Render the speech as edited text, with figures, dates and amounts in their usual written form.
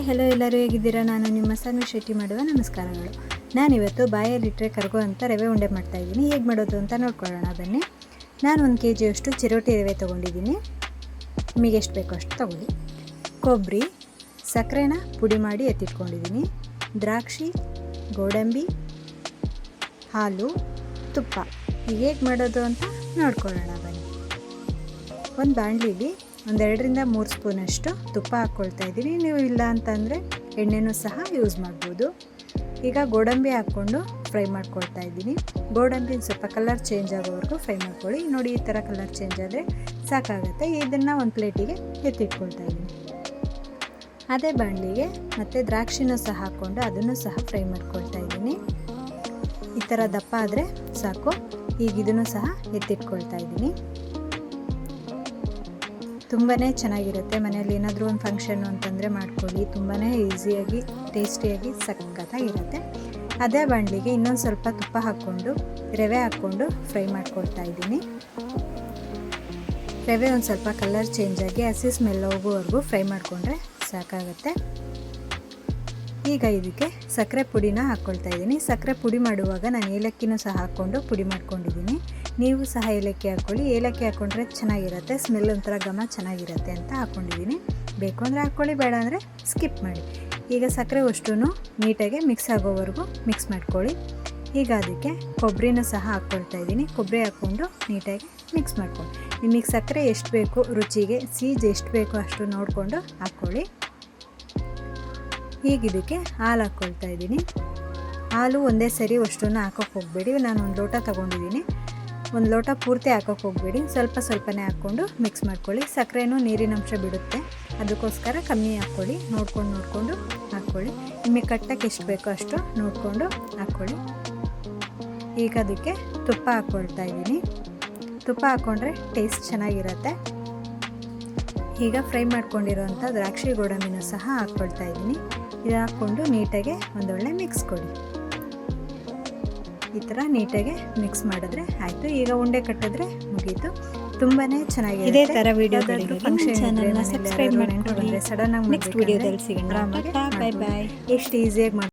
Hello ಎಲ್ಲರೂ ಹೇಗಿದ್ದೀರಾ? ನಾನು ನಿಮ್ಮ ಸಾನ್ವಿ ಶೆಟ್ಟಿ ಮಾಡುವ ನಮಸ್ಕಾರಗಳು. ನಾನಿವತ್ತು ಬಾಯಲ್ಲಿಟ್ಟರೆ ಕರಗುವಂಥ ರವೆ ಉಂಡೆ ಮಾಡ್ತಾಯಿದ್ದೀನಿ. ಹೇಗೆ ಮಾಡೋದು ಅಂತ ನೋಡ್ಕೊಳ್ಳೋಣ ಬನ್ನಿ. ನಾನು 1 kg ಚಿರೋಟಿ ರವೆ ತೊಗೊಂಡಿದ್ದೀನಿ. ನಿಮಗೆ ಎಷ್ಟು ಬೇಕೋ ಅಷ್ಟು ತೊಗೊಳ್ಳಿ. ಕೊಬ್ಬರಿ, ಸಕ್ಕರೆನ ಪುಡಿ ಮಾಡಿ ಎತ್ತಿಟ್ಕೊಂಡಿದ್ದೀನಿ. ದ್ರಾಕ್ಷಿ, ಗೋಡಂಬಿ, ಹಾಲು, ತುಪ್ಪ. ಈಗ ಹೇಗೆ ಮಾಡೋದು ಅಂತ ನೋಡ್ಕೊಳ್ಳೋಣ ಬನ್ನಿ. ಒಂದು ಬಾಣಲಿಲಿ 2ರಿಂದ 3 ಸ್ಪೂನಷ್ಟು ತುಪ್ಪ ಹಾಕ್ಕೊಳ್ತಾ ಇದ್ದೀನಿ. ನೀವು ಇಲ್ಲ ಅಂತಂದರೆ ಎಣ್ಣೆನೂ ಸಹ ಯೂಸ್ ಮಾಡ್ಬೋದು. ಈಗ ಗೋಡಂಬಿ ಹಾಕ್ಕೊಂಡು ಫ್ರೈ ಮಾಡ್ಕೊಳ್ತಾ ಇದ್ದೀನಿ. ಗೋಡಂಬಿ ಸ್ವಲ್ಪ ಕಲರ್ ಚೇಂಜ್ ಆಗೋವರೆಗೂ ಫ್ರೈ ಮಾಡ್ಕೊಳ್ಳಿ. ನೋಡಿ, ಈ ಥರ ಕಲರ್ ಚೇಂಜ್ ಆದರೆ ಸಾಕಾಗುತ್ತೆ. ಇದನ್ನು ಒಂದು ಪ್ಲೇಟಿಗೆ ಎತ್ತಿಟ್ಕೊಳ್ತಾ ಇದ್ದೀನಿ. ಅದೇ ಬಾಣಲಿಗೆ ಮತ್ತು ದ್ರಾಕ್ಷಿನೂ ಸಹ ಹಾಕ್ಕೊಂಡು ಅದನ್ನು ಸಹ ಫ್ರೈ ಮಾಡ್ಕೊಳ್ತಾ ಇದ್ದೀನಿ. ಈ ಥರ ದಪ್ಪ ಆದರೆ ಸಾಕು. ಈಗ ಇದನ್ನು ಸಹ ಎತ್ತಿಟ್ಕೊಳ್ತಾ ಇದ್ದೀನಿ. ತುಂಬಾ ಚೆನ್ನಾಗಿರುತ್ತೆ. ಮನೆಯಲ್ಲಿ ಏನಾದರೂ ಒಂದು ಫಂಕ್ಷನ್ನು ಅಂತಂದರೆ ಮಾಡ್ಕೊಳ್ಳಿ. ತುಂಬಾ ಈಸಿಯಾಗಿ ಟೇಸ್ಟಿಯಾಗಿ ಸಖತ್ತಾಗಿರುತ್ತೆ. ಅದೇ ಬಾಣಲಿಗೆ ಇನ್ನೊಂದು ಸ್ವಲ್ಪ ತುಪ್ಪ ಹಾಕ್ಕೊಂಡು ರವೆ ಹಾಕ್ಕೊಂಡು ಫ್ರೈ ಮಾಡ್ಕೊಳ್ತಾ ಇದ್ದೀನಿ. ರವೆ ಒಂದು ಸ್ವಲ್ಪ ಕಲರ್ ಚೇಂಜ್ ಆಗಿ ಹಸಿ ಸ್ಮೆಲ್ ಹೋಗೋವರೆಗೂ ಫ್ರೈ ಮಾಡಿಕೊಂಡ್ರೆ ಸಾಕಾಗುತ್ತೆ. ಈಗ ಇದಕ್ಕೆ ಸಕ್ಕರೆ ಪುಡಿನ ಹಾಕ್ಕೊಳ್ತಾ ಇದ್ದೀನಿ. ಸಕ್ಕರೆ ಪುಡಿ ಮಾಡುವಾಗ ನಾನು ಏಲಕ್ಕಿನೂ ಸಹ ಹಾಕ್ಕೊಂಡು ಪುಡಿ ಮಾಡ್ಕೊಂಡಿದ್ದೀನಿ. ನೀವು ಸಹ ಏಲಕ್ಕಿ ಹಾಕ್ಕೊಳ್ಳಿ. ಏಲಕ್ಕಿ ಹಾಕ್ಕೊಂಡ್ರೆ ಚೆನ್ನಾಗಿರುತ್ತೆ. ಸ್ಮೆಲ್ ಒಂಥರ ಘಮ ಚೆನ್ನಾಗಿರುತ್ತೆ ಅಂತ ಹಾಕ್ಕೊಂಡಿದ್ದೀನಿ. ಬೇಕು ಅಂದರೆ ಹಾಕ್ಕೊಳ್ಳಿ, ಬೇಡ ಅಂದರೆ ಸ್ಕಿಪ್ ಮಾಡಿ. ಈಗ ಸಕ್ಕರೆ ಅಷ್ಟೂ ನೀಟಾಗಿ ಮಿಕ್ಸ್ ಆಗೋವರೆಗೂ ಮಿಕ್ಸ್ ಮಾಡ್ಕೊಳ್ಳಿ. ಈಗ ಅದಕ್ಕೆ ಕೊಬ್ಬರಿನೂ ಸಹ ಹಾಕ್ಕೊಳ್ತಾ ಇದ್ದೀನಿ. ಕೊಬ್ಬರಿ ಹಾಕ್ಕೊಂಡು ನೀಟಾಗಿ ಮಿಕ್ಸ್ ಮಾಡ್ಕೊಳ್ಳಿ. ನಿಮಗೆ ಸಕ್ಕರೆ ಎಷ್ಟು ಬೇಕು ರುಚಿಗೆ, ಸೀಜ್ ಎಷ್ಟು ಬೇಕೋ ಅಷ್ಟು ನೋಡಿಕೊಂಡು ಹಾಕ್ಕೊಳ್ಳಿ. ಈಗ ಇದಕ್ಕೆ ಹಾಲು ಹಾಕ್ಕೊಳ್ತಾ ಇದ್ದೀನಿ. ಹಾಲು ಒಂದೇ ಸರಿ ಅಷ್ಟನ್ನು ಹಾಕೋಕ್ಕೆ ಹೋಗಬೇಡಿ. ನಾನು 1 ಲೋಟ ತೊಗೊಂಡಿದ್ದೀನಿ. 1 ಲೋಟ ಪೂರ್ತಿ ಹಾಕೋಕ್ಕೆ ಹೋಗಬೇಡಿ. ಸ್ವಲ್ಪನೇ ಹಾಕ್ಕೊಂಡು ಮಿಕ್ಸ್ ಮಾಡ್ಕೊಳ್ಳಿ. ಸಕ್ಕರೆನೂ ನೀರಿನಂಶ ಬಿಡುತ್ತೆ, ಅದಕ್ಕೋಸ್ಕರ ಕಮ್ಮಿ ಹಾಕ್ಕೊಳ್ಳಿ. ನೋಡ್ಕೊಂಡು ಹಾಕ್ಕೊಳ್ಳಿ. ನಿಮಗೆ ಕಟ್ಟಕ್ಕೆ ಎಷ್ಟು ಬೇಕೋ ಅಷ್ಟು ನೋಡಿಕೊಂಡು ಹಾಕ್ಕೊಳ್ಳಿ. ಈಗ ಅದಕ್ಕೆ ತುಪ್ಪ ಹಾಕ್ಕೊಳ್ತಾ ಇದ್ದೀನಿ. ತುಪ್ಪ ಹಾಕ್ಕೊಂಡ್ರೆ ಟೇಸ್ಟ್ ಚೆನ್ನಾಗಿರುತ್ತೆ. ಈಗ ಫ್ರೈ ಮಾಡ್ಕೊಂಡಿರೋಂಥ ದ್ರಾಕ್ಷಿ ಗೋಡಂಬಿನೂ ಸಹ ಹಾಕ್ಕೊಳ್ತಾ ಇದ್ದೀನಿ. ಇದು ಹಾಕ್ಕೊಂಡು ನೀಟಾಗಿ ಒಂದೊಳ್ಳೆ ಮಿಕ್ಸ್ ಕೊಡಿ. ಈ ಥರ ನೀಟಾಗಿ ಮಿಕ್ಸ್ ಮಾಡಿದ್ರೆ ಆಯಿತು. ಈಗ ಉಂಡೆ ಕಟ್ಟಿದ್ರೆ ಮುಗೀತು. ತುಂಬಾ ಚೆನ್ನಾಗಿದೆ. ಇದೇ ಥರ ವಿಡಿಯೋಗಳಿಗೆ ಫಂಕ್ಷನ್ ಚಾನಲ್ನ ಸಬ್ಸ್ಕ್ರೈಬ್ ಮಾಡ್ಕೊಂಡು ಸಡನ್ನಾಗಿ ನೆಕ್ಸ್ಟ್ ವಿಡಿಯೋದಲ್ಲಿ ಸಿಗೋಣ. ಬಾಯ್ ಬಾಯ್. ಎಷ್ಟು ಈಸಿಯಾಗಿ